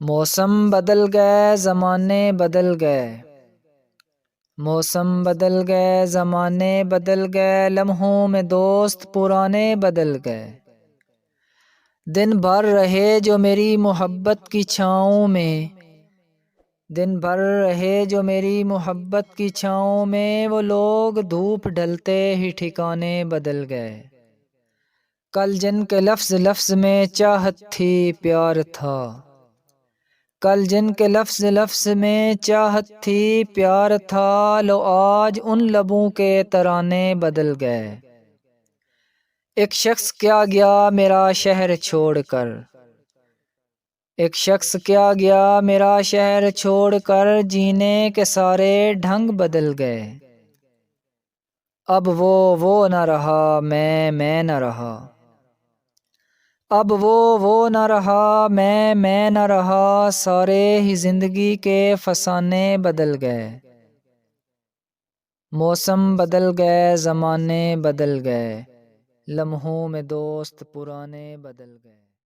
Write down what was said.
موسم بدل گئے زمانے بدل گئے، موسم بدل گئے زمانے بدل گئے، لمحوں میں دوست پرانے بدل گئے۔ دن بھر رہے جو میری محبت کی چھاؤں میں، دن بھر رہے جو میری محبت کی چھاؤں میں، وہ لوگ دھوپ ڈھلتے ہی ٹھکانے بدل گئے۔ کل جن کے لفظ لفظ میں چاہت تھی پیار تھا، کل جن کے لفظ لفظ میں چاہت تھی پیار تھا، لو آج ان لبوں کے ترانے بدل گئے۔ ایک شخص کیا گیا میرا شہر چھوڑ کر، ایک شخص کیا گیا میرا شہر چھوڑ کر، جینے کے سارے ڈھنگ بدل گئے۔ اب وہ نہ رہا میں نہ رہا، اب وہ نہ رہا میں نہ رہا، سارے ہی زندگی کے فسانے بدل گئے۔ موسم بدل گئے زمانے بدل گئے، لمحوں میں دوست پرانے بدل گئے۔